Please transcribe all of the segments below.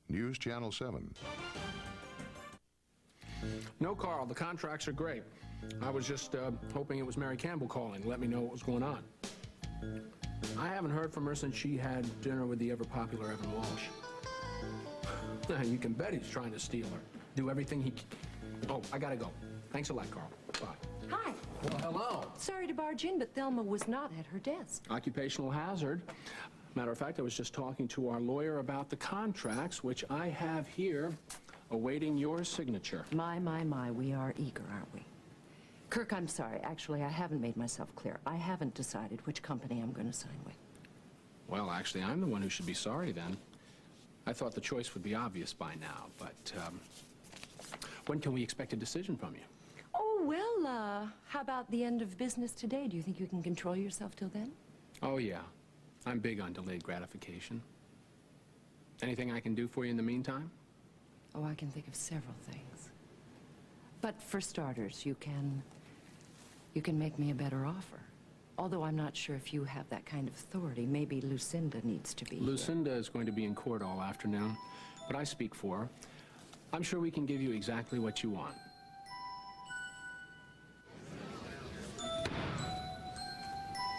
News Channel 7. No, Carl, the contracts are great. I was just hoping it was Mary Campbell calling. Let me know what was going on. I haven't heard from her since she had dinner with the ever-popular Evan Walsh. You can bet he's trying to steal her. Do everything he can. Oh, I gotta go. Thanks a lot, Carl. Bye. Hi. Well, hello. Sorry to barge in, but Thelma was not at her desk. Occupational hazard. Matter of fact, I was just talking to our lawyer about the contracts, which I have here, awaiting your signature. My, we are eager, aren't we? Kirk, I'm sorry. Actually, I haven't made myself clear. I haven't decided which company I'm going to sign with. Well, actually, I'm the one who should be sorry then. I thought the choice would be obvious by now, but when can we expect a decision from you? Oh, well, how about the end of business today? Do you think you can control yourself till then? Oh, yeah. I'm big on delayed gratification. Anything I can do for you in the meantime? Oh, I can think of several things. But for starters, you can make me a better offer. Although I'm not sure if you have that kind of authority. Maybe Lucinda needs to be Lucinda is going to be in court all afternoon, but I speak for her. I'm sure we can give you exactly what you want.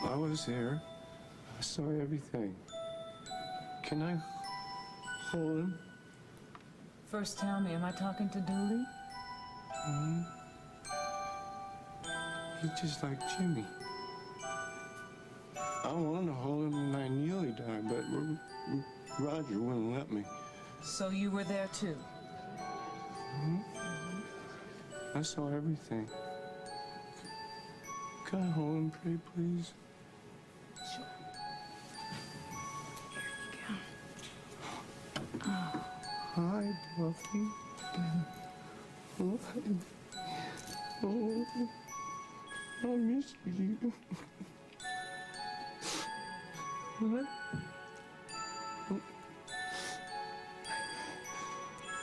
I was there. I saw everything. Can I hold him? First tell me, am I talking to Dooley? He's just like Jimmy. I wanted to hold him and I nearly died, but Roger wouldn't let me. So you were there too? I saw everything. Can I hold him, pretty please? Sure. Hi, Buffy. Oh, I miss you. What?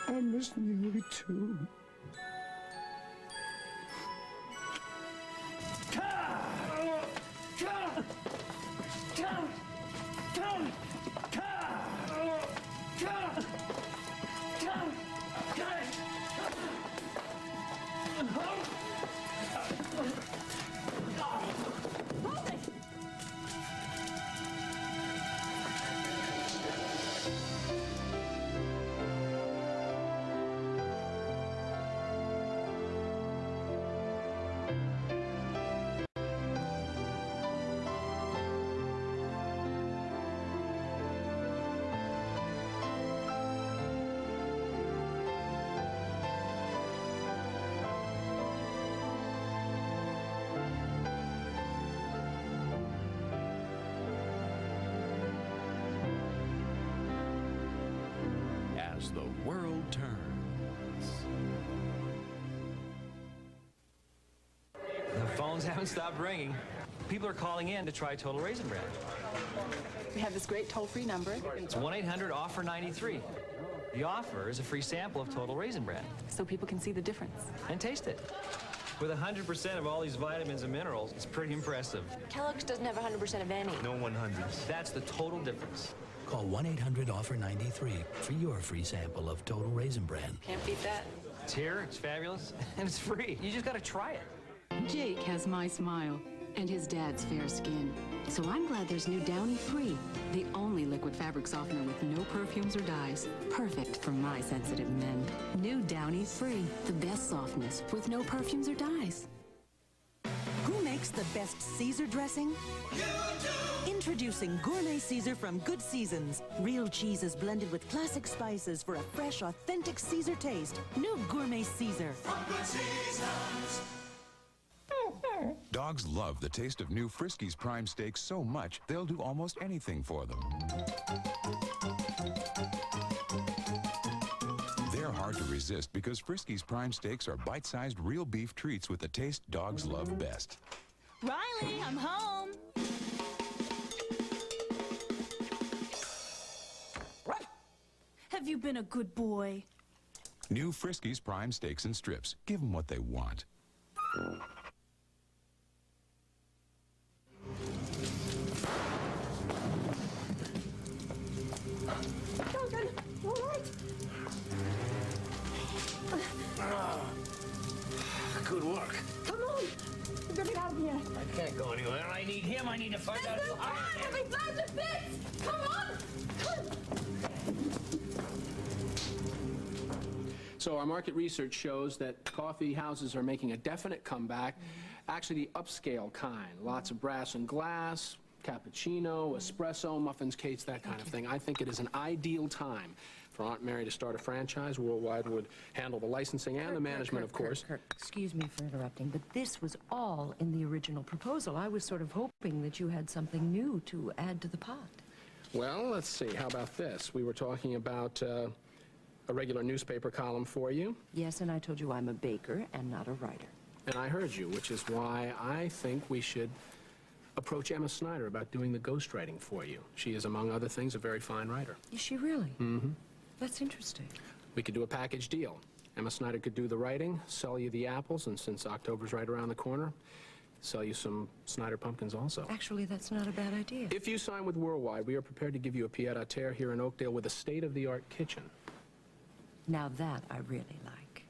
I miss you too. As the world turns. The phones haven't stopped ringing. People are calling in to try Total Raisin Bran. We have this great toll-free number. It's 1-800-OFFER-93. The offer is a free sample of Total Raisin Bran. So people can see the difference. And taste it. With 100% of all these vitamins and minerals, it's pretty impressive. Kellogg's doesn't have 100% of any. No 100s. That's the total difference. Call 1-800-OFFER-93 for your free sample of Total Raisin Bran. Can't beat that. It's here, it's fabulous, and it's free. You just gotta try it. Jake has my smile and his dad's fair skin. So I'm glad there's new Downy Free, the only liquid fabric softener with no perfumes or dyes. Perfect for my sensitive men. New Downy Free, the best softness with no perfumes or dyes. Who makes the best Caesar dressing? You do! Introducing Gourmet Caesar from Good Seasons. Real cheese is blended with classic spices for a fresh, authentic Caesar taste. New Gourmet Caesar. From Good Seasons. Dogs love the taste of new Friskies Prime Steaks so much, they'll do almost anything for them. They're hard to resist because Friskies Prime Steaks are bite-sized real beef treats with the taste dogs love best. Riley, I'm home. Have you been a good boy? New Friskies Prime Steaks and Strips. Give them what they want. Children, all right? time I need to find out. We found the bits! Come on! So our market research shows that coffee houses are making a definite comeback, actually the upscale kind. Lots of brass and glass, cappuccino, espresso, muffins, cakes, that kind of thing. I think it is an ideal time for Aunt Mary to start a franchise. Worldwide would handle the licensing and the management, of course. Kirk, excuse me for interrupting, but this was all in the original proposal. I was sort of hoping that you had something new to add to the pot. Well, let's see. How about this? We were talking about a regular newspaper column for you. Yes, and I told you I'm a baker and not a writer. And I heard you, which is why I think we should approach Emma Snyder about doing the ghostwriting for you. She is, among other things, a very fine writer. Is she really? Mm-hmm. That's interesting. We could do a package deal. Emma Snyder could do the writing, sell you the apples, and since October's right around the corner, sell you some Snyder pumpkins also. Actually, that's not a bad idea. If you sign with Worldwide, we are prepared to give you a pied-à-terre here in Oakdale with a state-of-the-art kitchen. Now that I really like.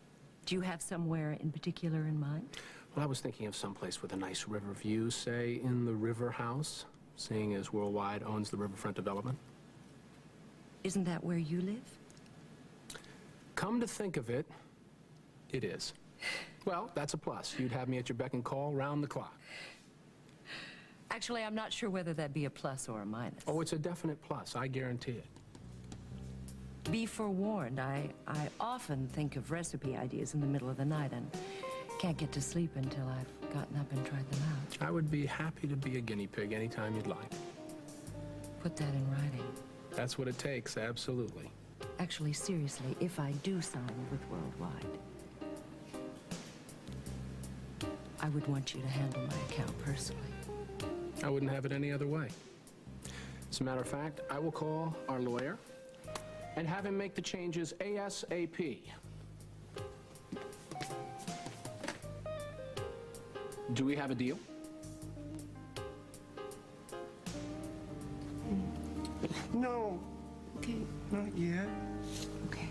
Do you have somewhere in particular in mind? Well, I was thinking of someplace with a nice river view, say in the River House, seeing as Worldwide owns the riverfront development. Isn't that where you live? Come to think of it, it is. Well, that's a plus. You'd have me at your beck and call round the clock. Actually, I'm not sure whether that'd be a plus or a minus. Oh, it's a definite plus. I guarantee it. Be forewarned, I often think of recipe ideas in the middle of the night and can't get to sleep until I've gotten up and tried them out. I would be happy to be a guinea pig anytime you'd like. Put that in writing. That's what it takes, absolutely. Actually, seriously, if I do sign with Worldwide, I would want you to handle my account personally. I wouldn't have it any other way. As a matter of fact, I will call our lawyer and have him make the changes ASAP. Do we have a deal? No. Okay. Not yet. Okay.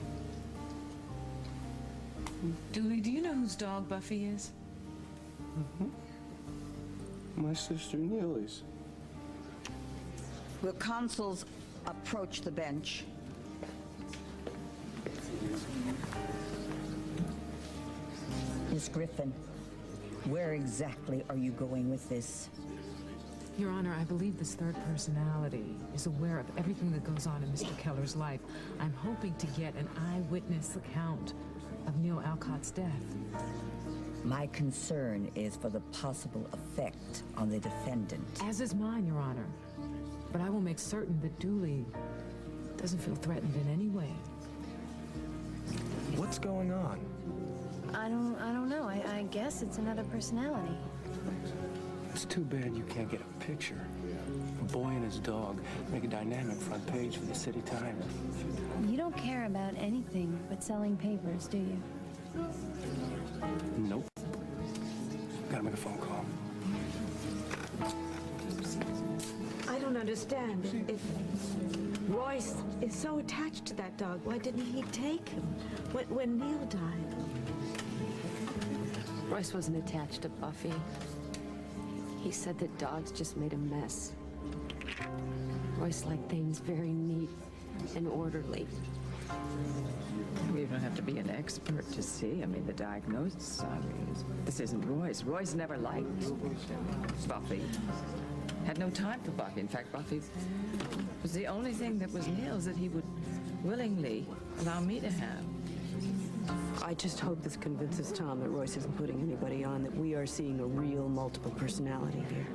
Dooley, do you know whose dog Buffy is? My sister Neely's. Will consuls approach the bench? Miss Griffin, where exactly are you going with this? Your Honor, I believe this third personality is aware of everything that goes on in Mr. Keller's life. I'm hoping to get an eyewitness account of Neil Alcott's death. My concern is for the possible effect on the defendant. As is mine, Your Honor. But I will make certain that Dooley doesn't feel threatened in any way. What's going on? I don't know. I guess it's another personality. It's too bad you can't get a picture. A boy and his dog make a dynamic front page for the City Times. You don't care about anything but selling papers, do you? Nope. Gotta make a phone call. I don't understand. If Royce is so attached to that dog, why didn't he take him when Neil died? Royce wasn't attached to Buffy. He said that dogs just made a mess. Royce liked things very neat and orderly. You don't have to be an expert to see. I mean, the diagnosis, this isn't Royce. Royce never liked Buffy. Had no time for Buffy. In fact, Buffy was the only thing that was Neil's that he would willingly allow me to have. I just hope this convinces Tom that Royce isn't putting anybody on, that we are seeing a real multiple personality here.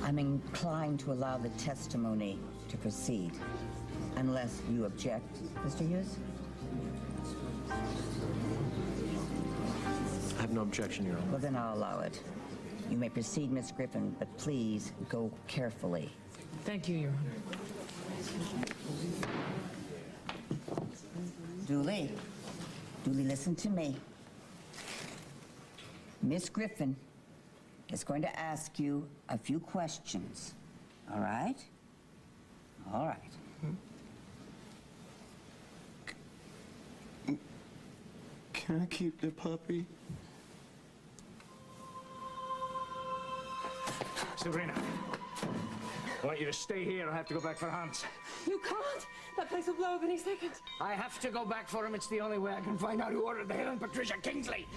I'm inclined to allow the testimony to proceed, unless you object, Mr. Hughes? I have no objection, Your Honor. Well, then I'll allow it. You may proceed, Miss Griffin, but please go carefully. Thank you, Your Honor. Dooley, listen to me. Miss Griffin is going to ask you a few questions. All right? All right. Can I keep the puppy? Sabrina, I want you to stay here. I have to go back for Hans. You can't. That place will blow up any second. I have to go back for him. It's the only way I can find out who ordered the hit on Patricia Kingsley.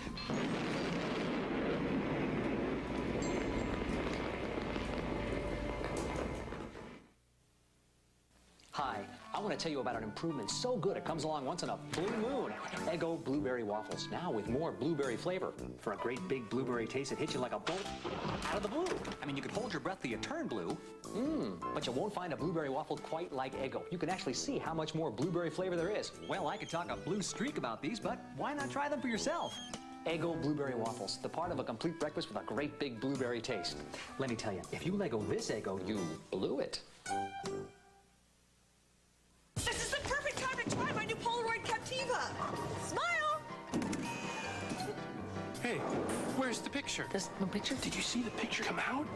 Hi, I want to tell you about an improvement so good it comes along once in a blue moon. Eggo Blueberry Waffles, now with more blueberry flavor. For a great big blueberry taste that hits you like a bolt out of the blue. I mean, you could hold your breath till you turn blue, but you won't find a blueberry waffle quite like Eggo. You can actually see how much more blueberry flavor there is. Well, I could talk a blue streak about these, but why not try them for yourself? Eggo Blueberry Waffles, the part of a complete breakfast with a great big blueberry taste. Let me tell you, if you Lego this Eggo, you blew it. This is the perfect time to try my new Polaroid Captiva. Smile! Hey, where's the picture? There's no picture? Did you see the picture come out?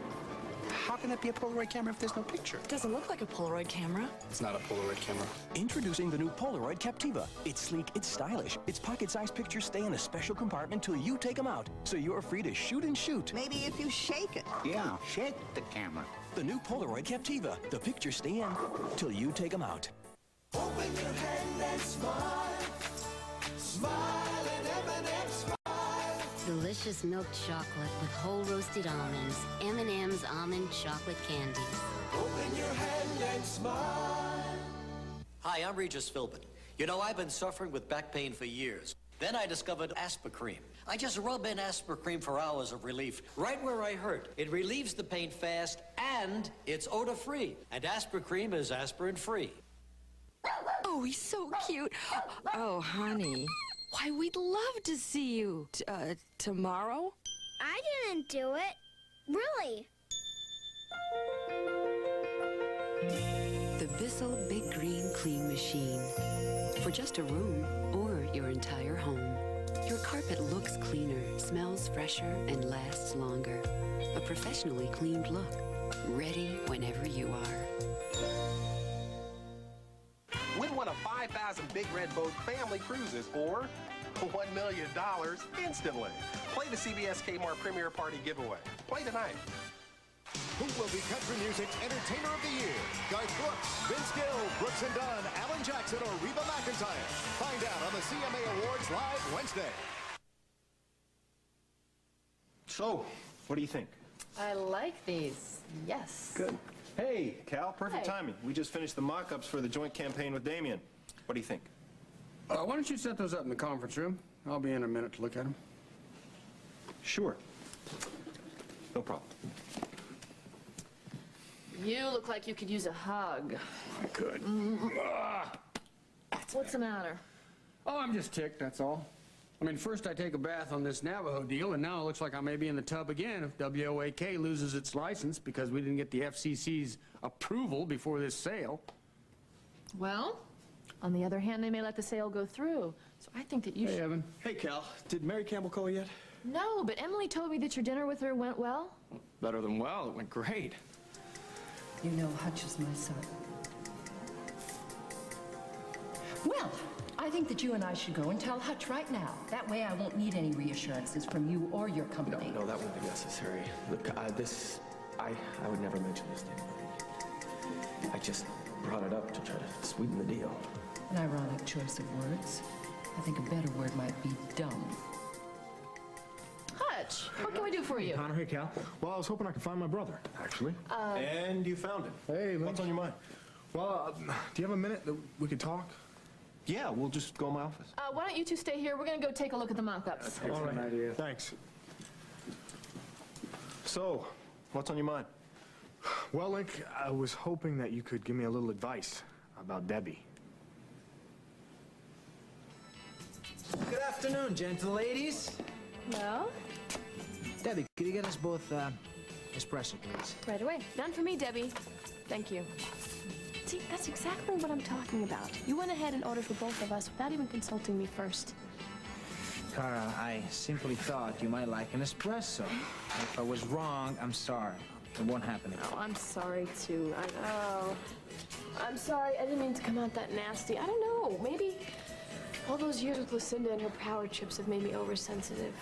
How can that be a Polaroid camera if there's no picture? It doesn't look like a Polaroid camera. It's not a Polaroid camera. Introducing the new Polaroid Captiva. It's sleek, it's stylish. Its pocket-sized pictures stay in a special compartment till you take them out, so you're free to shoot and shoot. Maybe if you shake it. Yeah, shake the camera. The new Polaroid Captiva. The pictures stay in till you take them out. Open your hand and smile. Smile and M&M's smile. Delicious milk chocolate with whole roasted almonds. M&M's almond chocolate candy. Open your hand and smile. Hi, I'm Regis Philbin. You know, I've been suffering with back pain for years. Then I discovered Aspercream. I just rub in Aspercream for hours of relief, right where I hurt. It relieves the pain fast, and it's odor-free. And Aspercream is aspirin-free. Oh, he's so cute. Oh, honey. Why, we'd love to see you. Tomorrow? I didn't do it. Really. The Bissell Big Green Clean Machine. For just a room or your entire home. Your carpet looks cleaner, smells fresher, and lasts longer. A professionally cleaned look. Ready whenever you are. Win one of 5,000 Big Red Boat family cruises or $1 million instantly. Play the CBS Kmart Premier Party giveaway. Play tonight. Who will be Country Music's Entertainer of the Year? Garth Brooks, Vince Gill, Brooks and Dunn, Alan Jackson, or Reba McEntire? Find out on the CMA Awards live Wednesday. So, what do you think? I like these. Yes. Good. Hey, Cal, perfect Hey. timing. We just finished the mock-ups for the joint campaign with Damien. What do you think? Why don't you set those up in the conference room? I'll be in a minute to look at them. Sure. No problem. You look like you could use a hug. I could. What's the matter? Oh, I'm just ticked, that's all. I mean, first I take a bath on this Navajo deal, and now it looks like I may be in the tub again if WOAK loses its license because we didn't get the FCC's approval before this sale. Well, on the other hand, they may let the sale go through. So I think that you should... Hey, Evan. Hey, Cal, did Mary Campbell call yet? No, but Emily told me that your dinner with her went well. Better than well, it went great. You know Hutch is my son. Well, I think that you and I should go and tell Hutch right now. That way I won't need any reassurances from you or your company. No, that wouldn't be necessary. Look, I would never mention this to anybody. I just brought it up to try to sweeten the deal. An ironic choice of words. I think a better word might be dumb. Hutch, what can we do for you? Connor, hey, Cal. Well, I was hoping I could find my brother, actually. And you found him. Hey, What's on your mind? Well, do you have a minute that we could talk? Yeah, we'll just go in my office. Why don't you two stay here? We're going to go take a look at the mock-ups. All right. Idea. Thanks. So, what's on your mind? Well, Link, I was hoping that you could give me a little advice about Debbie. Good afternoon, gentle ladies. Well? Debbie, could you get us both espresso, please? Right away. None for me, Debbie. Thank you. See, that's exactly what I'm talking about. You went ahead and ordered for both of us without even consulting me first. Cara, I simply thought you might like an espresso. If I was wrong, I'm sorry. It won't happen again. Oh, I'm sorry, too. I know. I'm sorry. I didn't mean to come out that nasty. I don't know. Maybe all those years with Lucinda and her power trips have made me oversensitive.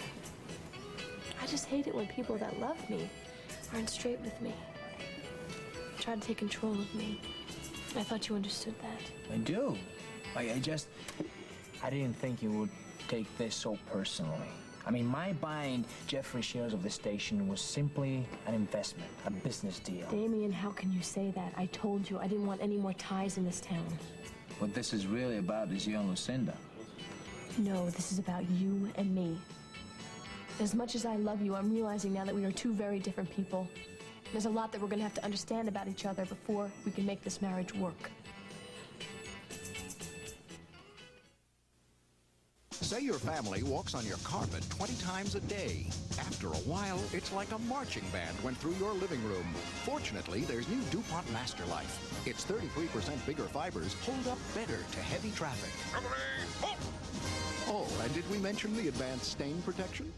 I just hate it when people that love me aren't straight with me. Tried to take control of me. I thought you understood that. I do. I didn't think you would take this so personally. I mean, my buying Jeffrey's shares of the station was simply an investment, a business deal. Damien, how can you say that? I told you I didn't want any more ties in this town. What this is really about is you and Lucinda. No, this is about you and me. As much as I love you, I'm realizing now that we are two very different people. There's a lot that we're going to have to understand about each other before we can make this marriage work. Say your family walks on your carpet 20 times a day. After a while, it's like a marching band went through your living room. Fortunately, there's new DuPont Master Life. Its 33% bigger fibers hold up better to heavy traffic. Oh, and did we mention the advanced stain protection?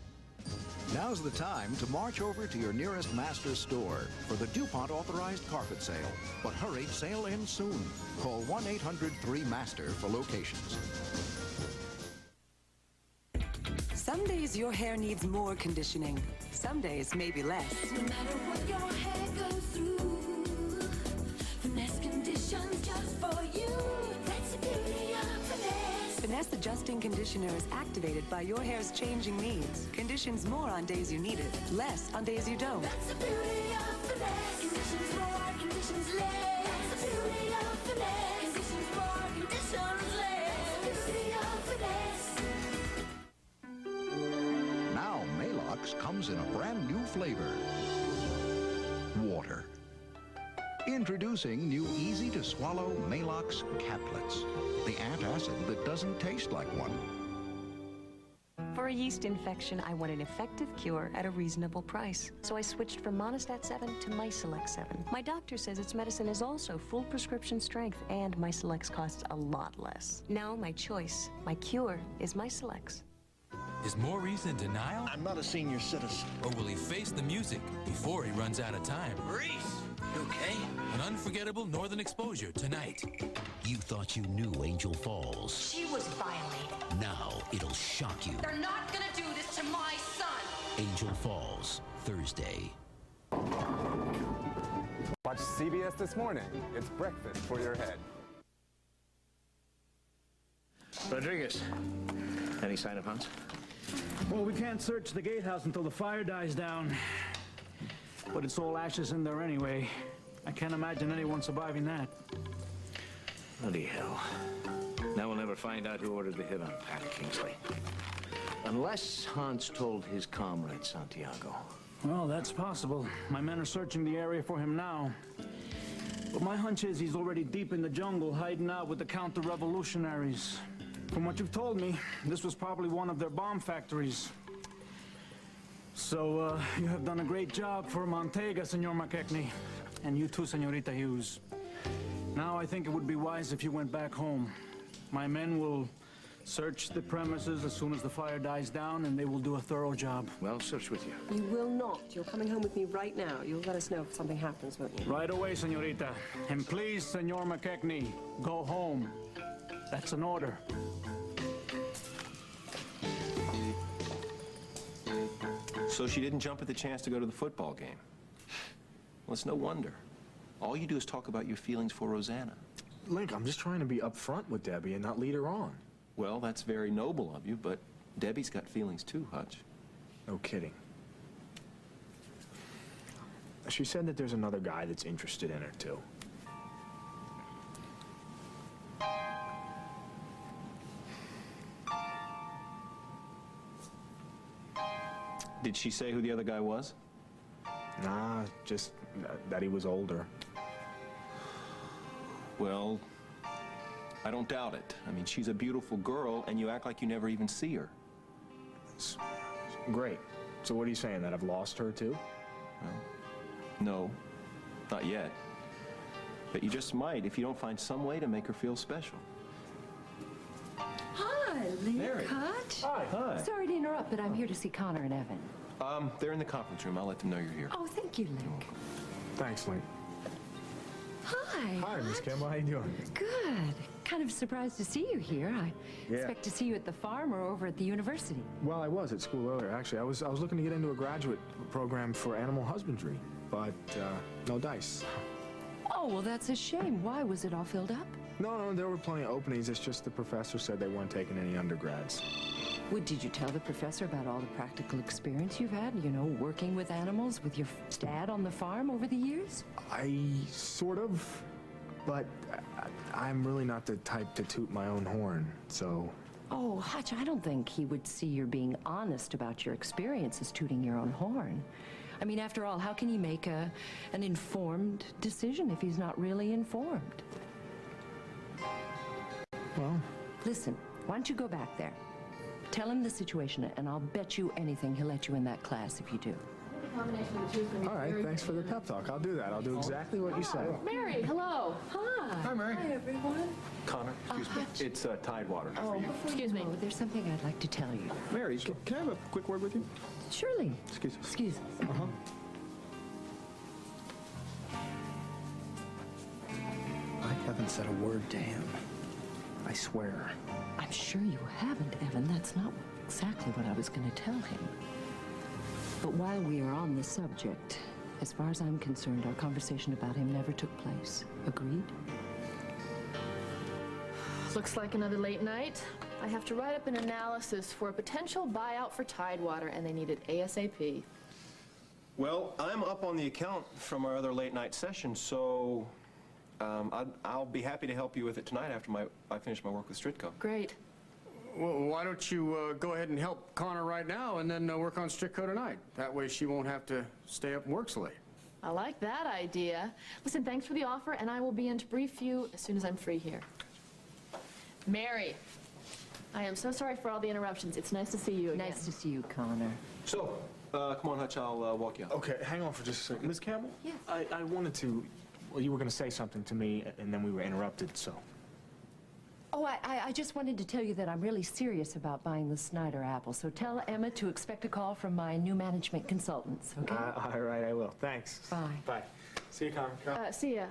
Now's the time to march over to your nearest Master store for the DuPont authorized carpet sale. But hurry, sale ends soon. Call 1-800-3MASTER for locations. Some days your hair needs more conditioning. Some days maybe less. No matter what your hair goes through, Finesse conditions just for you. That's the beauty of Finesse. Finesse Adjusting Conditioner is activated by your hair's changing needs. Conditions more on days you need it, less on days you don't. That's the beauty of Finesse. Conditions more, conditions less. That's the beauty of Finesse. Conditions more, conditions less. That's the beauty of Finesse. Now, Maalox comes in a brand new flavor. Water. Introducing new easy-to-swallow Maalox caplets. The antacid that doesn't taste like one. For a yeast infection, I want an effective cure at a reasonable price. So I switched from Monistat 7 to Miselex 7. My doctor says its medicine is also full prescription strength, and Miselex costs a lot less. Now my choice, my cure, is Miselex. Is Maurice in denial? I'm not a senior citizen. Or will he face the music before he runs out of time? Maurice! You okay? An unforgettable northern exposure tonight. You thought you knew Angel Falls. She was violated. Now it'll shock you. They're not gonna do this to my son. Angel Falls, Thursday. Watch CBS This Morning. It's breakfast for your head. Rodriguez, any sign of Hans? Well, we can't search the gatehouse until the fire dies down. But it's all ashes in there anyway. I can't imagine anyone surviving that. Bloody hell. Now we'll never find out who ordered the hit on Pat Kingsley. Unless Hans told his comrade, Santiago. Well, that's possible. My men are searching the area for him now. But my hunch is he's already deep in the jungle, hiding out with the counter-revolutionaries. From what you've told me, this was probably one of their bomb factories. So, you have done a great job for Montega, Senor McKechnie. And you too, Senorita Hughes. Now I think it would be wise if you went back home. My men will search the premises as soon as the fire dies down, and they will do a thorough job. Well, search with you. You will not. You're coming home with me right now. You'll let us know if something happens, won't you? Right away, Senorita. And please, Senor McKechnie, go home. That's an order. So she didn't jump at the chance to go to the football game. Well, it's no wonder. All you do is talk about your feelings for Rosanna. Link, I'm just trying to be upfront with Debbie and not lead her on. Well, that's very noble of you, but Debbie's got feelings too, Hutch. No kidding. She said that there's another guy that's interested in her, too. Did she say who the other guy was? Nah, just that he was older. Well, I don't doubt it. I mean, she's a beautiful girl, and you act like you never even see her. It's great. So what are you saying, that I've lost her, too? Well, no, not yet. But you just might if you don't find some way to make her feel special. Hi, Mary. Hutch. Hi. Sorry to interrupt, but I'm here to see Connor and Evan. They're in the conference room. I'll let them know you're here. Oh, thank you, Link. Thanks, Link. Hi. Hi, Miss Campbell. How you doing? Good. Kind of surprised to see you here. I expect to see you at the farm or over at the university. Well, I was at school earlier, actually. I was looking to get into a graduate program for animal husbandry. but no dice. Oh, well, that's a shame. Why? Was it all filled up? No, there were plenty of openings. It's just the professor said they weren't taking any undergrads. Well, did you tell the professor about all the practical experience you've had, you know, working with animals with your dad on the farm over the years? Sort of, but I'm really not the type to toot my own horn, so... Oh, Hutch, I don't think he would see you're being honest about your experiences tooting your own horn. I mean, after all, how can he make an informed decision if he's not really informed? Well... Listen, why don't you go back there? Tell him the situation, and I'll bet you anything he'll let you in that class if you do. All right, thanks for the pep talk. I'll do that. I'll do exactly what you said. Mary, hello. Hi. Hi, Mary. Hi, everyone. Connor, excuse me. It's Tidewater for you. Excuse me. There's something I'd like to tell you. Mary, can I have a quick word with you? Surely. Excuse me. Excuse me. I haven't said a word to him. I swear. I'm sure you haven't, Evan. That's not exactly what I was going to tell him. But while we are on the subject, as far as I'm concerned, our conversation about him never took place. Agreed? Looks like another late night. I have to write up an analysis for a potential buyout for Tidewater, and they need it ASAP. Well, I'm up on the account from our other late night session, so I'll be happy to help you with it tonight after I finish my work with Stritko. Great. Well, why don't you go ahead and help Connor right now and then work on Stritko tonight? That way she won't have to stay up and work so late. I like that idea. Listen, thanks for the offer, and I will be in to brief you as soon as I'm free here. Mary, I am so sorry for all the interruptions. It's nice to see you again. Nice to see you, Connor. So, come on, Hutch, I'll walk you out. Okay, hang on for just a second. Ms. Campbell? Yes. I wanted to... Well, you were going to say something to me, and then we were interrupted, so... Oh, I just wanted to tell you that I'm really serious about buying the Snyder apple, so tell Emma to expect a call from my new management consultants, okay? All right, I will. Thanks. Bye. Bye. See you, Connor. See ya.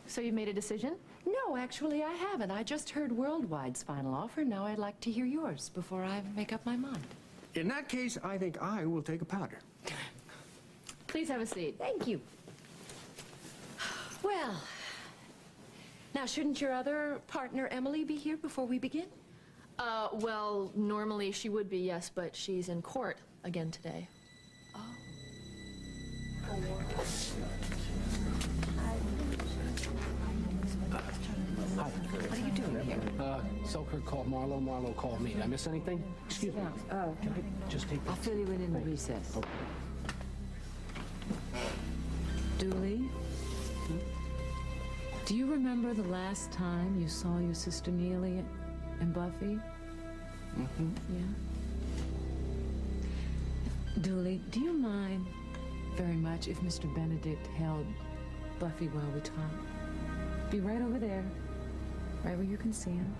So you've made a decision? No, actually, I haven't. I just heard Worldwide's final offer. Now I'd like to hear yours before I make up my mind. In that case, I think I will take a powder. Please have a seat. Thank you. Well, now shouldn't your other partner, Emily, be here before we begin? Well, normally she would be, yes, but she's in court again today. Oh. Hi. What are you doing here? Selkirk called Marlo. Marlo called me. Did I miss anything? Excuse me. Can I just take... I'll fill you in the recess. Okay. Dooley? Do you remember the last time you saw your sister Neely and Buffy? Mm-hmm. Yeah? Dooley, do you mind very much if Mr. Benedict held Buffy while we talk? Be right over there, right where you can see him.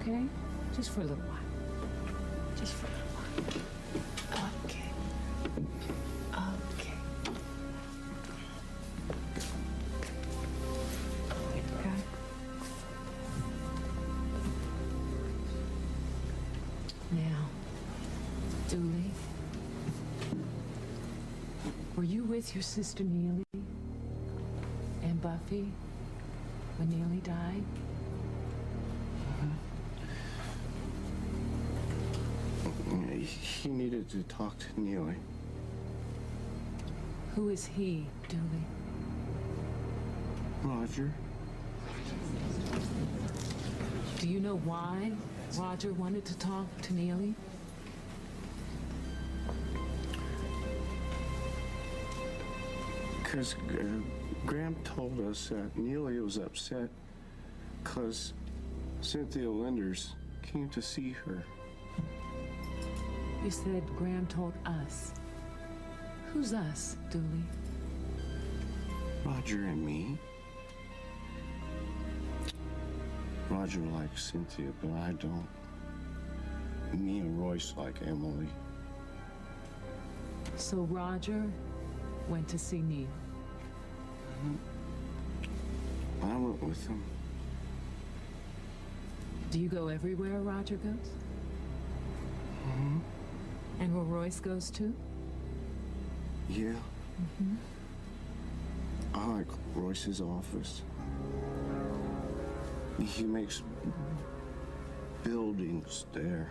Okay? Just for a little while. Just for a little while. Okay. Okay. Okay. Now, Dooley, were you with your sister Neely and Buffy when Neely died? He needed to talk to Neely. Who is he, Dooley? Roger. Do you know why Roger wanted to talk to Neely? Because Graham told us that Neely was upset because Cynthia Linders came to see her. You said Graham told us. Who's us, Dooley? Roger and me. Roger likes Cynthia, but I don't. Me and Royce like Emily. So Roger went to see Neil. I went with him. Do you go everywhere Roger goes? And where Royce goes too? Yeah. I like Royce's office. He makes buildings there.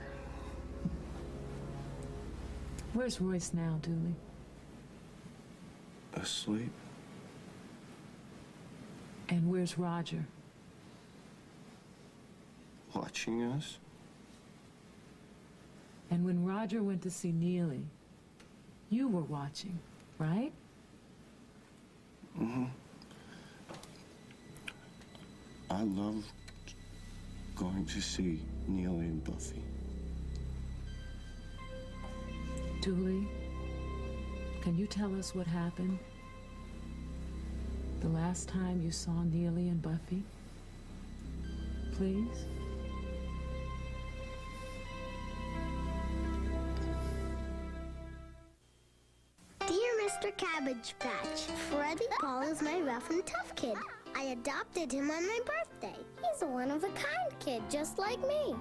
Where's Royce now, Dooley? Asleep. And where's Roger? Watching us. And when Roger went to see Neely, you were watching, right? Mm-hmm. I loved going to see Neely and Buffy. Dooley, can you tell us what happened the last time you saw Neely and Buffy? Please? Dear Mr. Cabbage Patch, Freddie Paul is my rough and tough kid. I adopted him on my birthday. He's a one-of-a-kind kid, just like me.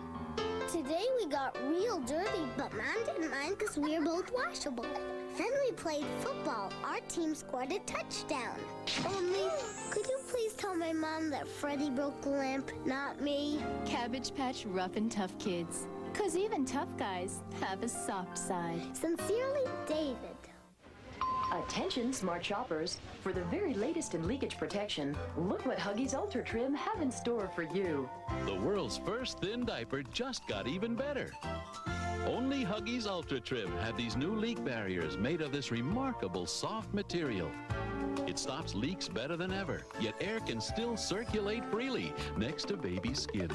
Today we got real dirty, but Mom didn't mind because we were both washable. Then we played football. Our team scored a touchdown. Only, could you please tell my mom that Freddie broke the lamp, not me? Cabbage Patch rough and tough kids. 'Cause even tough guys have a soft side. Sincerely, David. Attention, smart shoppers. For the very latest in leakage protection, look what Huggies Ultra Trim have in store for you. The world's first thin diaper just got even better. Only Huggies Ultra Trim have these new leak barriers made of this remarkable soft material. It stops leaks better than ever, yet air can still circulate freely next to baby's skin.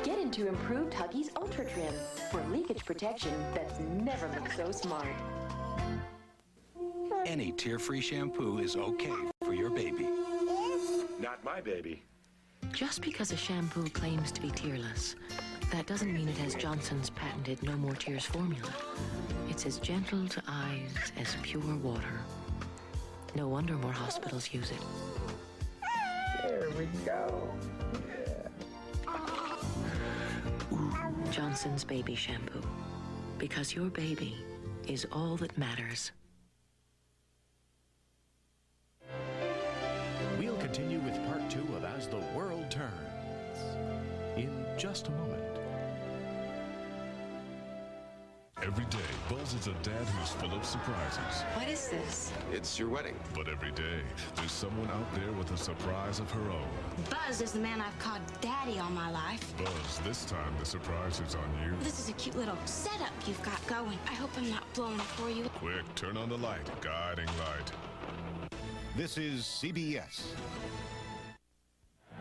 Get into improved Huggies Ultra Trim for leakage protection that's never looked so smart. Any tear-free shampoo is okay for your baby. Not my baby. Just because a shampoo claims to be tearless, that doesn't mean it has Johnson's patented No More Tears formula. It's as gentle to eyes as pure water. No wonder more hospitals use it. There we go. Johnson's Baby Shampoo. Because your baby is all that matters. We'll continue with part 2 of As the World Turns in just a moment. Every day, Buzz is a dad who's full of surprises. What is this? It's your wedding. But every day, there's someone out there with a surprise of her own. Buzz is the man I've called Daddy all my life. Buzz, this time the surprise is on you. This is a cute little setup you've got going. I hope I'm not blowing it for you. Quick, turn on the light, guiding light. This is CBS.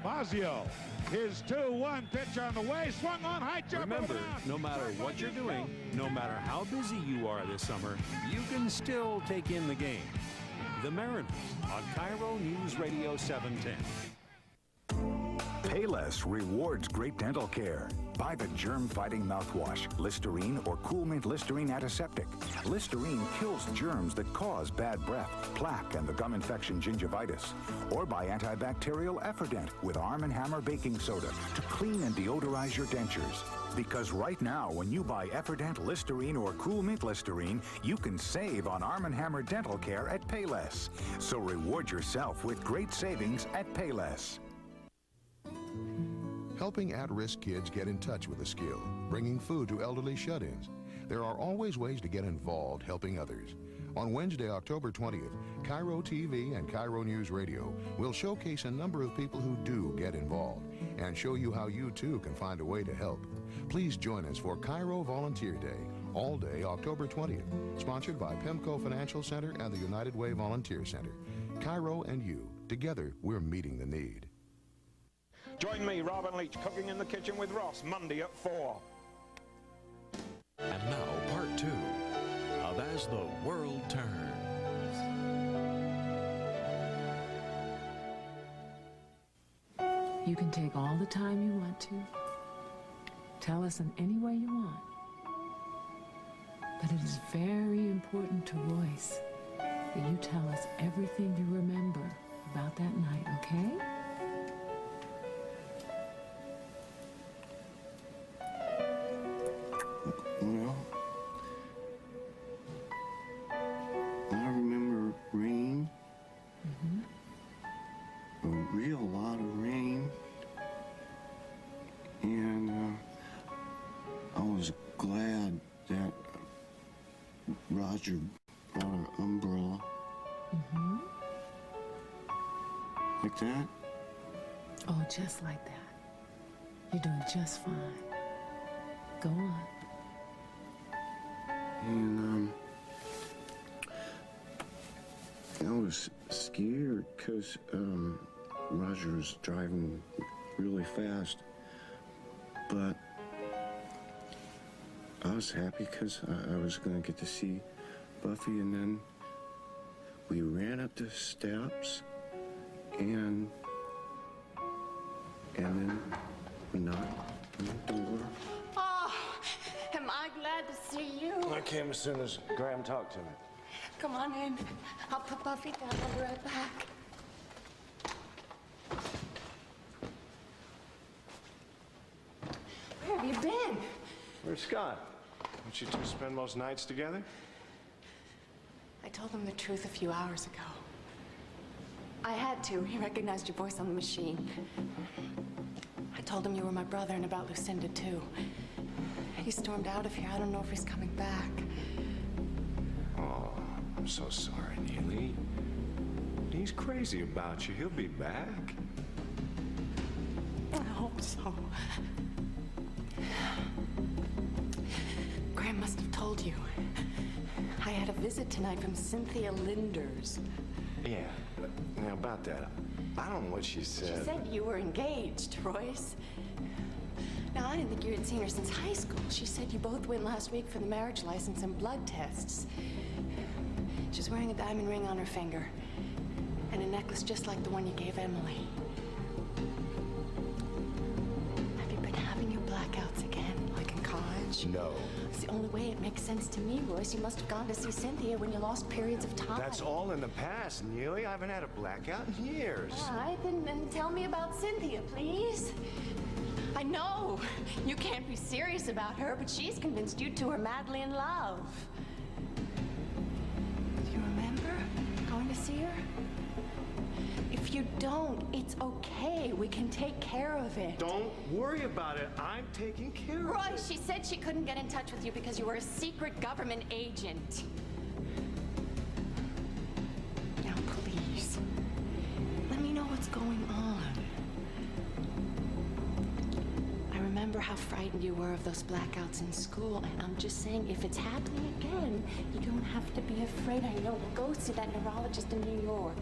Fazio, his 2-1 pitch on the way, swung on, high jump. Remember, no matter what you're doing, no matter how busy you are this summer, you can still take in the game. The Mariners on Cairo News Radio 710. Payless rewards great dental care. Buy the germ-fighting mouthwash, Listerine or Cool Mint Listerine Antiseptic. Listerine kills germs that cause bad breath, plaque, and the gum infection gingivitis. Or buy antibacterial Efferdent with Arm & Hammer baking soda to clean and deodorize your dentures. Because right now, when you buy Efferdent, Listerine, or Cool Mint Listerine, you can save on Arm & Hammer dental care at Payless. So reward yourself with great savings at Payless. Helping at-risk kids get in touch with a skill, bringing food to elderly shut-ins. There are always ways to get involved helping others. On Wednesday, October 20th, Cairo TV and Cairo News Radio will showcase a number of people who do get involved and show you how you too can find a way to help. Please join us for Cairo Volunteer Day, all day October 20th, sponsored by PIMCO Financial Center and the United Way Volunteer Center. Cairo and you, together we're meeting the need. Join me, Robin Leach, cooking in the kitchen with Ross, Monday at 4. And now, part 2 of As the World Turns. You can take all the time you want to. Tell us in any way you want. But it is very important to Royce that you tell us everything you remember about that night, okay? Well, I remember rain was glad that Roger brought an umbrella. Mm-hmm. Like that? Oh, just like that. You're doing just fine. Go on. And, I was scared because, Roger was driving really fast. But I was happy because I was going to get to see Buffy, and then we ran up the steps, and then we knocked on the door. Oh, am I glad to see you? I came as soon as Graham talked to me. Come on in. I'll put Buffy down. I'll be right back. Where have you been? Where's Scott? Don't you two spend most nights together? I told him the truth a few hours ago. I had to. He recognized your voice on the machine. I told him you were my brother and about Lucinda, too. He stormed out of here. I don't know if he's coming back. Oh, I'm so sorry, Neely. He's crazy about you. He'll be back. I hope so. Graham must have told you. I had a visit tonight from Cynthia Linders. Yeah, now about that, I don't know what she said. She said you were engaged, Royce. Now, I didn't think you had seen her since high school. She said you both went last week for the marriage license and blood tests. She's wearing a diamond ring on her finger and a necklace just like the one you gave Emily. Have you been having your blackouts again, like in college? No. It's the only way it makes sense to me, Royce. You must have gone to see Cynthia when you lost periods of time. That's all in the past, Neely. I haven't had a blackout in years. All right, then tell me about Cynthia, please. I know you can't be serious about her, but she's convinced you two are madly in love. Do you remember going to see her? If you don't, it's okay. We can take care of it. Don't worry about it. I'm taking care of it. Royce, she said she couldn't get in touch with you because you were a secret government agent. Now, please, let me know what's going on. I remember how frightened you were of those blackouts in school, and I'm just saying, if it's happening again, you don't have to be afraid. I know. We'll go see that neurologist in New York.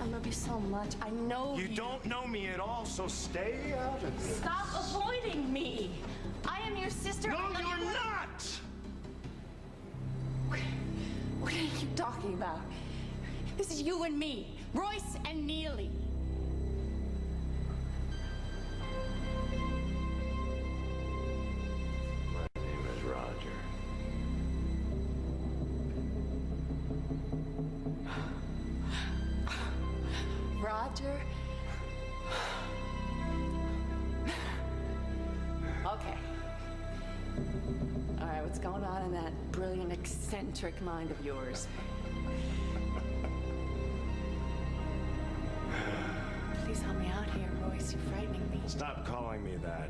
I love you so much. I know You don't know me at all, so stay out of this. Stop avoiding me. I am your sister. No, I you're not! What are you talking about? This is you and me, Royce and Neely. My name is Roger. Roger? Okay. All right, what's going on in that brilliant, eccentric mind of yours? Please help me out here, Royce. You're frightening me. Stop calling me that.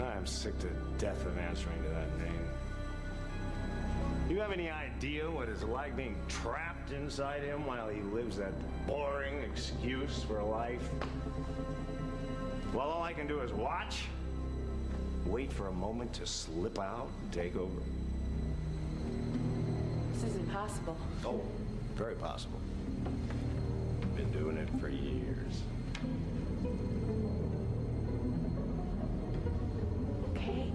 I'm sick to death of answering to that name. You have any idea what it's like being trapped inside him while he lives that boring excuse for life? Well, all I can do is watch, wait for a moment to slip out and take over. This is impossible. Oh, very possible. Been doing it for years. Okay.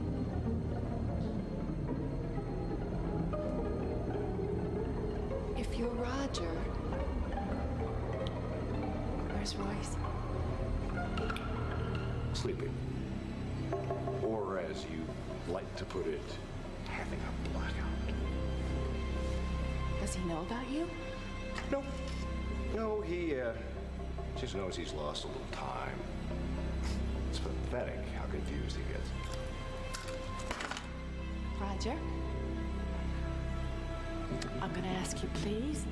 If you're Roger, where's Royce? Sleeping. Or as you like to put it, having a blackout. Does he know about you? Nope. No, he just knows he's lost a little time. It's pathetic how confused he gets. Roger? I'm gonna ask you, please?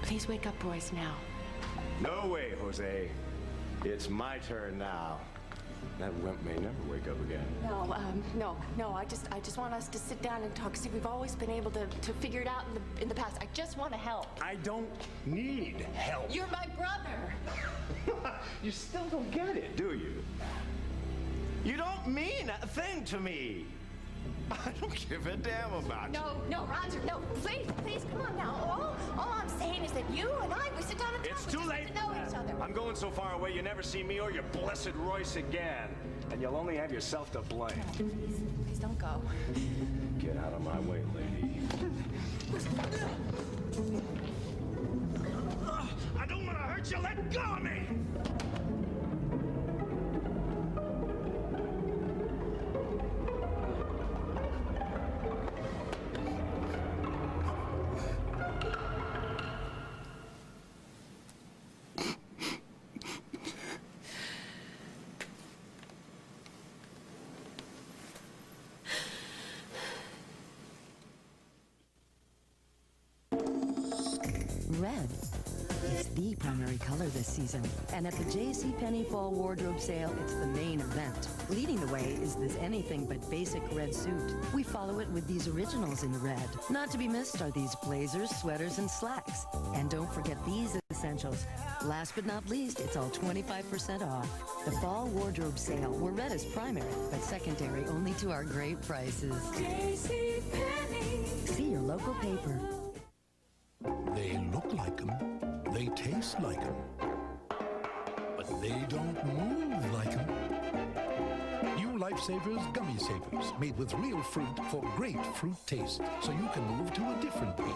Please wake up Royce now. No way, Jose. It's my turn now. That wimp may never wake up again. No. I just want us to sit down and talk. See, we've always been able to figure it out in the past. I just want to help. I don't need help. You're my brother. You still don't get it, do you? You don't mean a thing to me. I don't give a damn about you. No, Roger, no. Please, come on now. All I'm saying is that you and I, we sit down and talk. It's too late. To know each other. I'm going so far away you never see me or your blessed Royce again. And you'll only have yourself to blame. Please don't go. Get out of my way, lady. I don't want to hurt you. Let go of me! Red is the primary color this season. And at the JCPenney Fall Wardrobe Sale, it's the main event. Leading the way is this anything but basic red suit. We follow it with these originals in red. Not to be missed are these blazers, sweaters, and slacks. And don't forget these essentials. Last but not least, it's all 25% off. The Fall Wardrobe Sale, where red is primary, but secondary only to our great prices. JCPenney. See your local paper. They look like them, they taste like them, but they don't move like them. New Lifesavers Gummy Savers, made with real fruit for great fruit taste, so you can move to a different beat.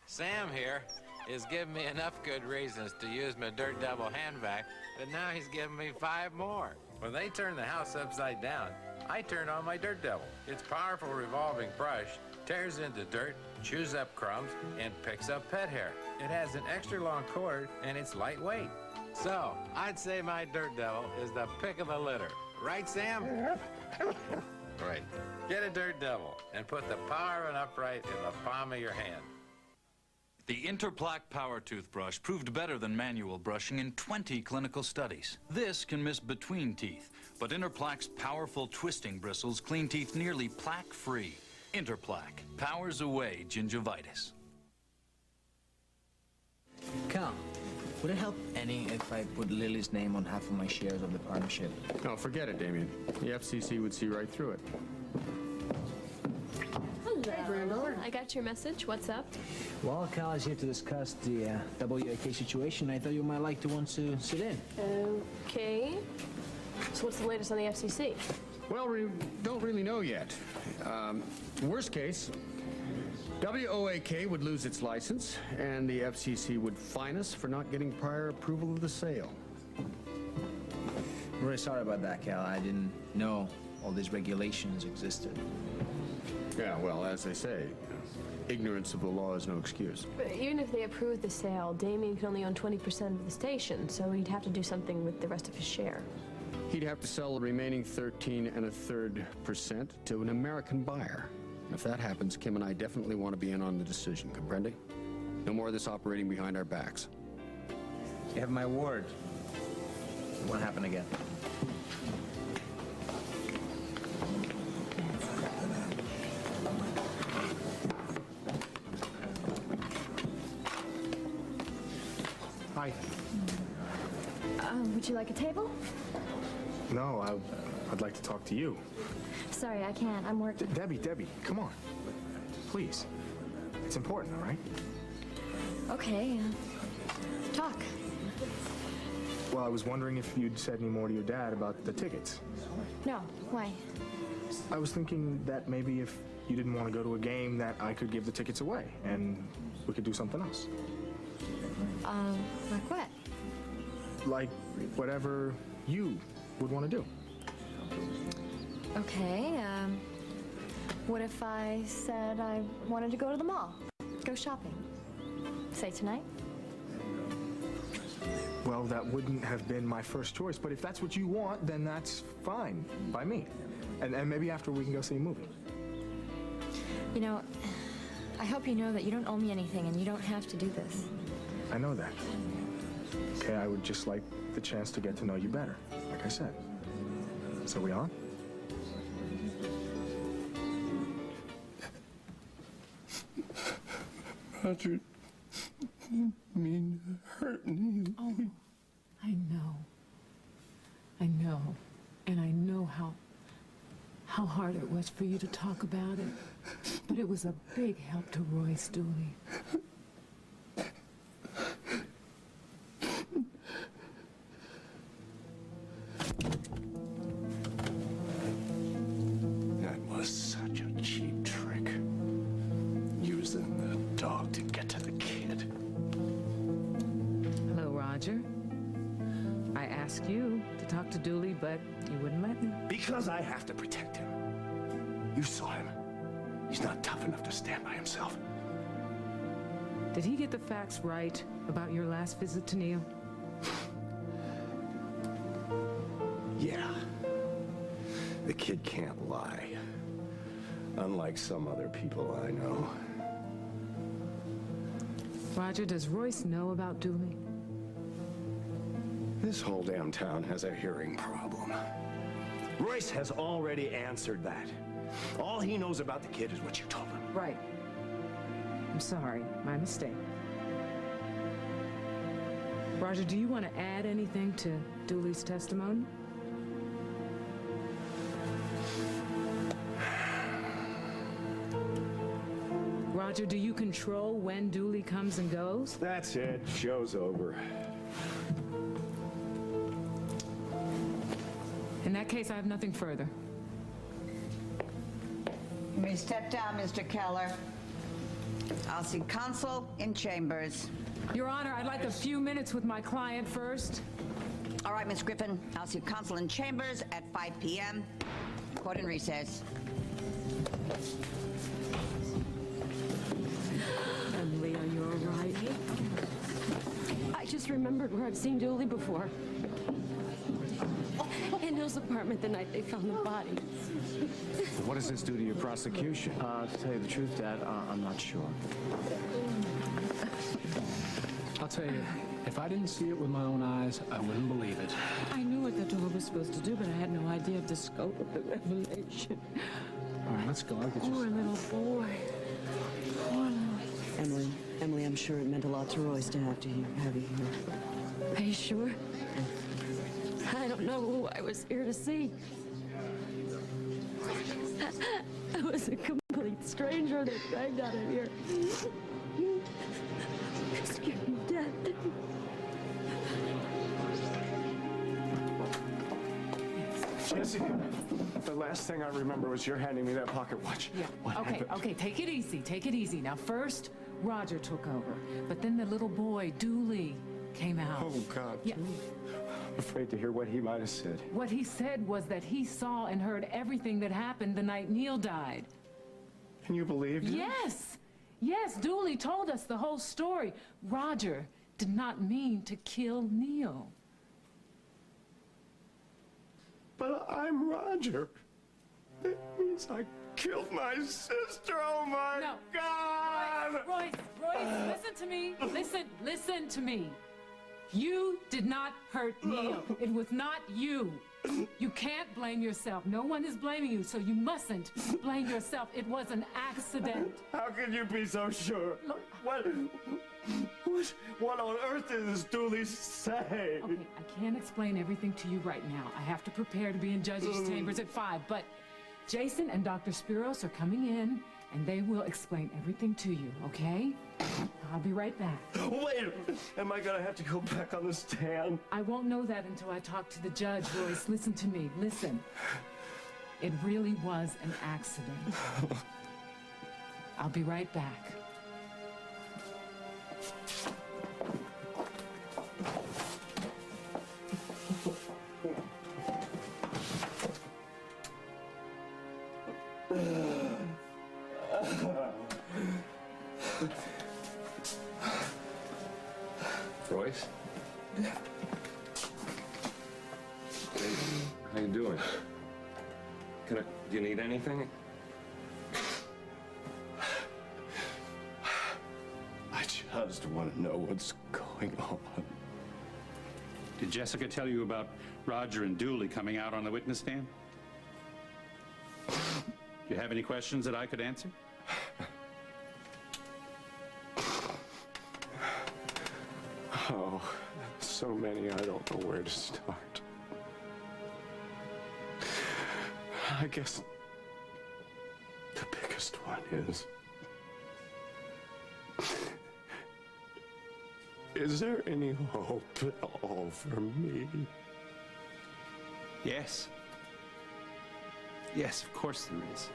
Sam here is giving me enough good reasons to use my Dirt Devil hand vac, but now he's giving me 5 more. When they turn the house upside down, I turn on my Dirt Devil. Its powerful revolving brush tears into dirt, chews up crumbs, and picks up pet hair. It has an extra long cord, and it's lightweight. So, I'd say my Dirt Devil is the pick of the litter. Right, Sam? Right. Get a Dirt Devil and put the power of an upright in the palm of your hand. The Interplaque Power Toothbrush proved better than manual brushing in 20 clinical studies. This can miss between teeth, but Interplaque's powerful twisting bristles clean teeth nearly plaque-free. Interplaque powers away gingivitis. Cal, would it help any if I put Lily's name on half of my shares of the partnership? No, forget it, Damien. The FCC would see right through it. Hello. Hey, granddaughter. I got your message. What's up? Well, Cal is here to discuss the WAK situation. I thought you might like to want to sit in. Okay. So what's the latest on the FCC? Well, we don't really know yet. Worst case, WOAK would lose its license, and the FCC would fine us for not getting prior approval of the sale. I'm really sorry about that, Cal. I didn't know all these regulations existed. Yeah, well, as they say, ignorance of the law is no excuse. But even if they approved the sale, Damien can only own 20% of the station, so he'd have to do something with the rest of his share. He'd have to sell the remaining 13 1/3% to an American buyer. If that happens, Kim and I definitely want to be in on the decision, comprende? No more of this operating behind our backs. You have my word. It won't happen again. Hi. Would you like a table? No, I'd like to talk to you. Sorry, I can't. I'm working. Debbie, come on. Please. It's important, all right? Okay, talk. Well, I was wondering if you'd said any more to your dad about the tickets. No, why? I was thinking that maybe if you didn't want to go to a game, that I could give the tickets away, and we could do something else. Like what? Like whatever you would want to do. Okay, what if I said I wanted to go to the mall? Go shopping? Say tonight? Well, that wouldn't have been my first choice, but if that's what you want, then that's fine by me. And maybe after we can go see a movie. You know, I hope you know that you don't owe me anything and you don't have to do this. I know that. Okay, I would just like the chance to get to know you better, like I said. So we on? Roger didn't mean to hurt me. Oh, I know. I know. And I know how hard it was for you to talk about it. But it was a big help to Royce, Dooley. That was such a cheap trick. Using the dog to get to the kid. Hello, Roger. I asked you to talk to Dooley, but you wouldn't let me. Because I have to protect him. You saw him. He's not tough enough to stand by himself. Did he get the facts right about your last visit to Neil? Yeah. The kid can't lie. Unlike some other people I know. Roger, does Royce know about Dooley? This whole damn town has a hearing problem. Royce has already answered that. All he knows about the kid is what you told him. Right. I'm sorry. My mistake. Roger, do you want to add anything to Dooley's testimony? Roger, do you control when Dooley comes and goes? That's it. Show's over. In that case, I have nothing further. You may step down, Mr. Keller. I'll see counsel in chambers. Your Honor, I'd like a few minutes with my client first. All right, Miss Griffin. I'll see counsel in chambers at 5 p.m. Court in recess. Emily, are you all right? I just remembered where I've seen Dooley before. In Hill's apartment the night they found the body. What does this do to your prosecution? To tell you the truth, Dad, I'm not sure. I'll tell you, if I didn't see it with my own eyes, I wouldn't believe it. I knew what the door was supposed to do, but I had no idea of the scope of the revelation. All right, let's go. I'll get you Poor some. little boy. Poor little... Emily, I'm sure it meant a lot to Royce to have you here. Are you sure? I don't know who I was here to see. I was a complete stranger that dragged out of here. Scared me to death. Jesse, the last thing I remember was your handing me that pocket watch. Yeah. What happened? Okay, take it easy. Take it easy. Now, first, Roger took over, but then the little boy, Dooley, came out. Oh, God. Yeah. I'm afraid to hear what he might have said. What he said was that he saw and heard everything that happened the night Neil died. And you believed him? Yes. Yes, Dooley told us the whole story. Roger did not mean to kill Neil. But I'm Roger. That means I killed my sister. Oh, my God! Royce, listen to me. Listen to me. You did not hurt Neil. It was not you. You can't blame yourself. No one is blaming you, so you mustn't blame yourself. It was an accident. How can you be so sure? What on earth is Dooley say? Okay, I can't explain everything to you right now. I have to prepare to be in judges' chambers at 5, but Jason and Dr. Spiros are coming in, and they will explain everything to you, okay? I'll be right back. Wait, am I gonna have to go back on the stand? I won't know that until I talk to the judge, Royce. Listen to me, listen. It really was an accident. I'll be right back. Royce? How you doing? Do you need anything? I just want to know what's going on. Did Jessica tell you about Roger and Dooley coming out on the witness stand? Do you have any questions that I could answer? Oh, so many, I don't know where to start. I guess the biggest one is there any hope at all for me? Yes. Yes, of course there is.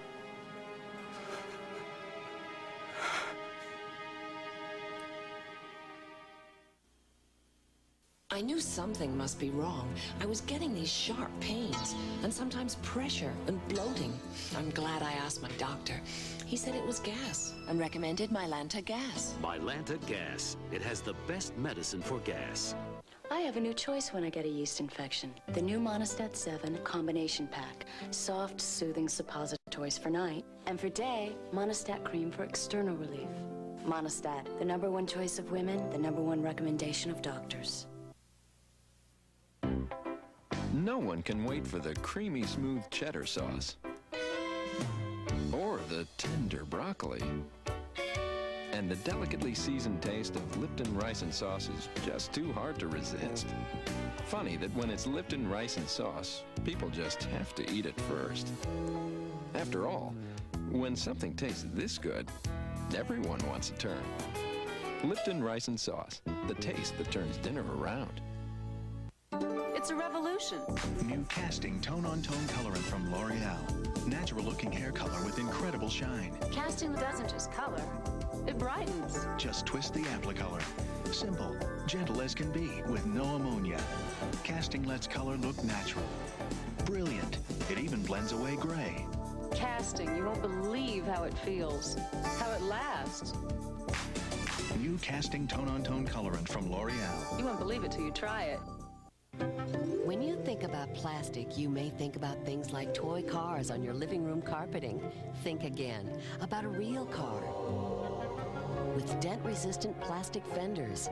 I knew something must be wrong. I was getting these sharp pains, and sometimes pressure and bloating. I'm glad I asked my doctor. He said it was gas and recommended Mylanta gas. Mylanta gas. It has the best medicine for gas. I have a new choice when I get a yeast infection. The new Monistat 7 combination pack. Soft, soothing suppositories for night. And for day, Monistat cream for external relief. Monistat, the #1 choice of women, the #1 recommendation of doctors. No one can wait for the creamy, smooth cheddar sauce. Or the tender broccoli. And the delicately seasoned taste of Lipton rice and sauce is just too hard to resist. Funny that when it's Lipton rice and sauce, people just have to eat it first. After all, when something tastes this good, everyone wants a turn. Lipton rice and sauce, the taste that turns dinner around. It's a revolution. New casting tone-on-tone colorant from L'Oreal. Natural-looking hair color with incredible shine. Casting doesn't just color, it brightens. Just twist the applicolor. Simple, gentle as can be, with no ammonia. Casting lets color look natural. Brilliant. It even blends away gray. Casting, you won't believe how it feels, how it lasts. New casting tone-on-tone colorant from L'Oreal. You won't believe it till you try it. When you think about plastic, you may think about things like toy cars on your living room carpeting. Think again about a real car with dent-resistant plastic fenders.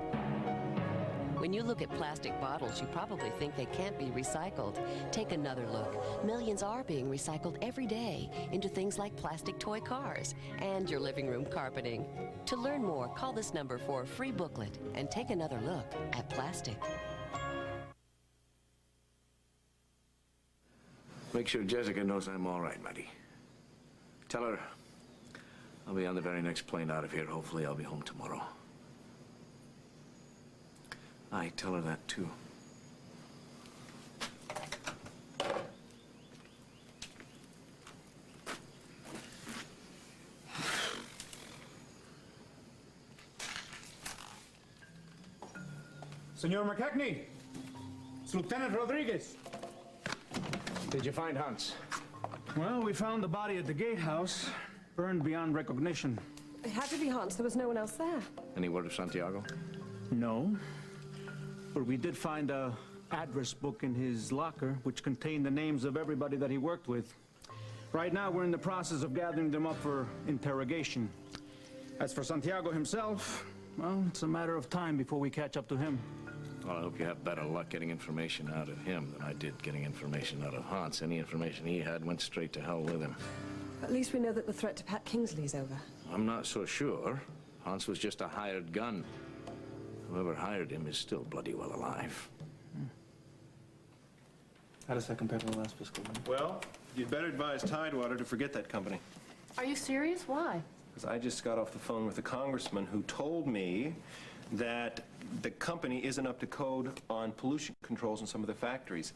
When you look at plastic bottles, you probably think they can't be recycled. Take another look. Millions are being recycled every day into things like plastic toy cars and your living room carpeting. To learn more, call this number for a free booklet and take another look at plastic. Make sure Jessica knows I'm all right, Maddie. Tell her I'll be on the very next plane out of here. Hopefully I'll be home tomorrow. I tell her that too. Senor McKechnie, it's Lieutenant Rodriguez. Did you find Hans? Well, we found the body at the gatehouse, burned beyond recognition. It had to be Hans. There was no one else there. Any word of Santiago? No. But we did find a address book in his locker, which contained the names of everybody that he worked with. Right now, we're in the process of gathering them up for interrogation. As for Santiago himself, well, it's a matter of time before we catch up to him. Well, I hope you have better luck getting information out of him than I did getting information out of Hans. Any information he had went straight to hell with him. At least we know that the threat to Pat Kingsley is over. I'm not so sure. Hans was just a hired gun. Whoever hired him is still bloody well alive. How does that compare to the last fiscal year? Well, you'd better advise Tidewater to forget that company. Are you serious? Why? Because I just got off the phone with a congressman who told me that the company isn't up to code on pollution controls in some of the factories.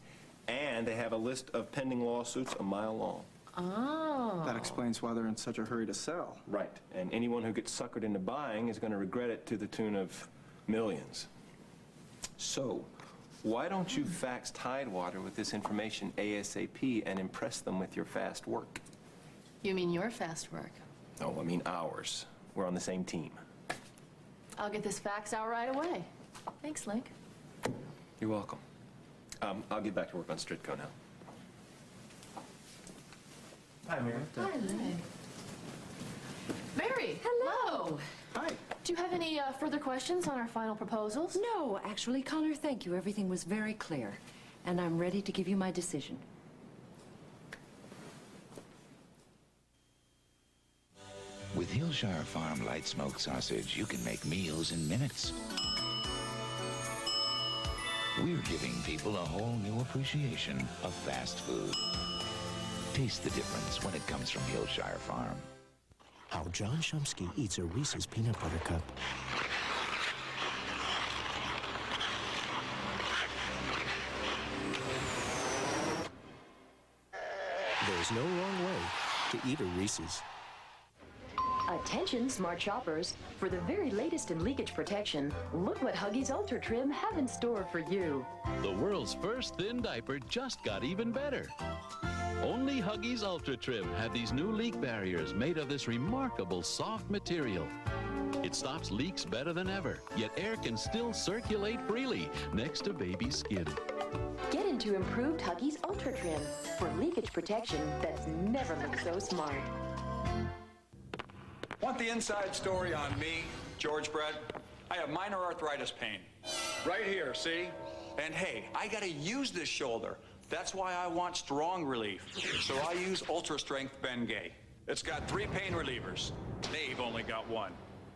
And they have a list of pending lawsuits a mile long. Oh. That explains why they're in such a hurry to sell. Right. And anyone who gets suckered into buying is going to regret it to the tune of millions. So, why don't you fax Tidewater with this information ASAP and impress them with your fast work? You mean your fast work? No, I mean ours. We're on the same team. I'll get this fax out right away. Thanks, Link. You're welcome. I'll get back to work on Stritco now. Hi, Mary. Hi, Link. Mary! Hello! Hi. Do you have any further questions on our final proposals? No, actually, Connor, thank you. Everything was very clear. And I'm ready to give you my decision. With Hillshire Farm light smoked sausage, you can make meals in minutes. We're giving people a whole new appreciation of fast food. Taste the difference when it comes from Hillshire Farm. How John Shumsky eats a Reese's peanut butter cup. There's no wrong way to eat a Reese's. Attention, smart shoppers. For the very latest in leakage protection, look what Huggies Ultra Trim have in store for you. The world's first thin diaper just got even better. Only Huggies Ultra Trim have these new leak barriers made of this remarkable soft material. It stops leaks better than ever, yet air can still circulate freely next to baby's skin. Get into improved Huggies Ultra Trim for leakage protection that's never looked so smart. Want the inside story on me, George Brett? I have minor arthritis pain. Right here, see? And hey, I gotta use this shoulder. That's why I want strong relief. So I use Ultra Strength Bengay. It's got 3 pain relievers. They've only got 1.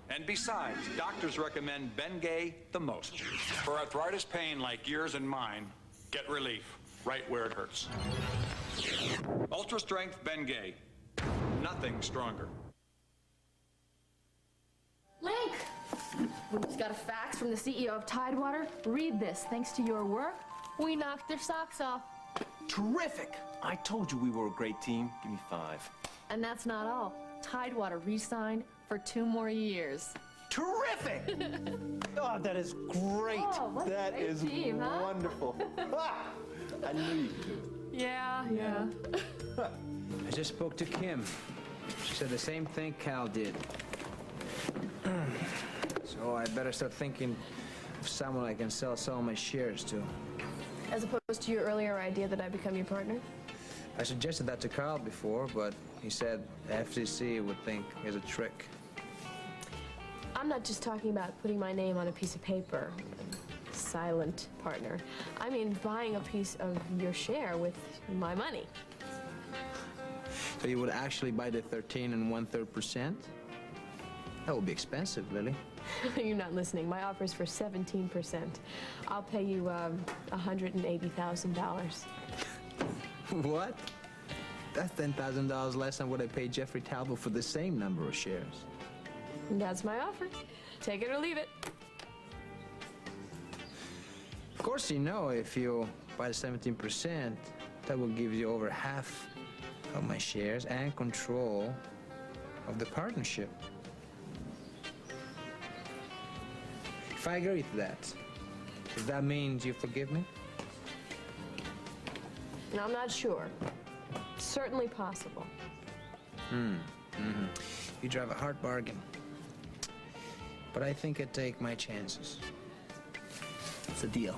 And besides, doctors recommend Bengay the most. For arthritis pain like yours and mine, get relief right where it hurts. Ultra Strength Bengay. Nothing stronger. Link! We just got a fax from the CEO of Tidewater. Read this. Thanks to your work, we knocked their socks off. Terrific! I told you we were a great team. Give me 5. And that's not all. Tidewater re-signed for 2 more years. Terrific! Oh, that is great. Oh, what a That great is team, huh? wonderful. I knew you could do it. Yeah. I just spoke to Kim. She said the same thing Cal did. So I better start thinking of someone I can sell some of my shares to. As opposed to your earlier idea that I become your partner? I suggested that to Carl before, but he said the FCC would think it's a trick. I'm not just talking about putting my name on a piece of paper, silent partner. I mean buying a piece of your share with my money. So you would actually buy the 13 1/3%? That would be expensive, Lily. You're not listening. My offer is for 17%. I'll pay you $180,000. What? That's $10,000 less than what I paid Jeffrey Talbot for the same number of shares. That's my offer. Take it or leave it. Of course, you know, if you buy the 17%, that will give you over half of my shares and control of the partnership. If I agree to that, does that mean you forgive me? I'm not sure. Certainly possible. You drive a hard bargain. But I think I'd take my chances. It's a deal.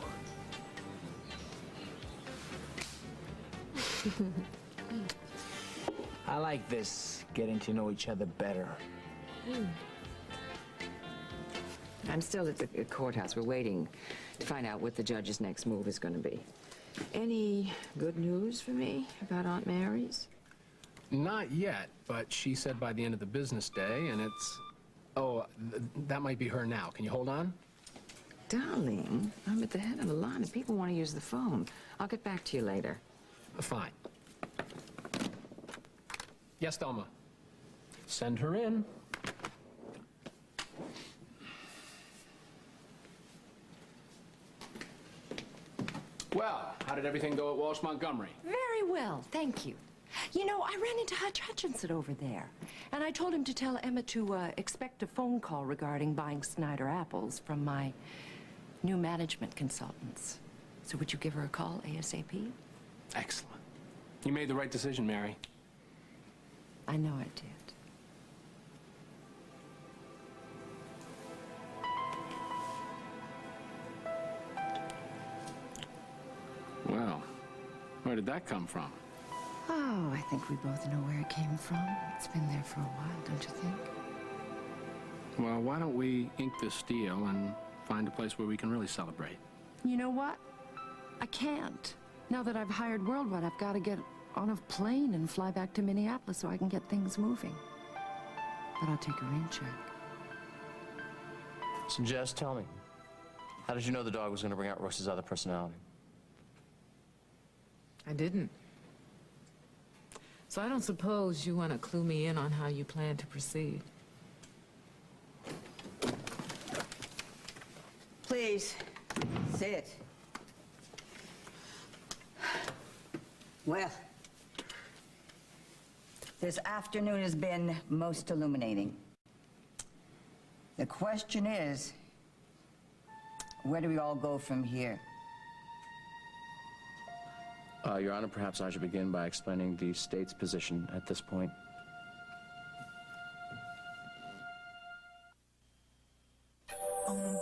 I like this, getting to know each other better. I'm still at the courthouse. We're waiting to find out what the judge's next move is going to be. Any good news for me about Aunt Mary's? Not yet, but she said by the end of the business day, and it's... Oh, that might be her now. Can you hold on? Darling, I'm at the head of the line and people want to use the phone. I'll get back to you later. Fine. Yes, Thelma. Send her in. Well, how did everything go at Walsh Montgomery? Very well, thank you. You know, I ran into Hutch Hutchinson over there, and I told him to tell Emma to expect a phone call regarding buying Snyder apples from my new management consultants. So would you give her a call ASAP? Excellent. You made the right decision, Mary. I know I did. Well, where did that come from? Oh, I think we both know where it came from. It's been there for a while, don't you think? Well, why don't we ink this deal and find a place where we can really celebrate? You know what? I can't. Now that I've hired Worldwide, I've got to get on a plane and fly back to Minneapolis so I can get things moving. But I'll take a rain check. So, Jess, tell me, how did you know the dog was going to bring out Royce's other personality? I didn't. So I don't suppose you want to clue me in on how you plan to proceed. Please, sit. Well, this afternoon has been most illuminating. The question is, where do we all go from here? Your Honor, perhaps I should begin by explaining the state's position at this point. On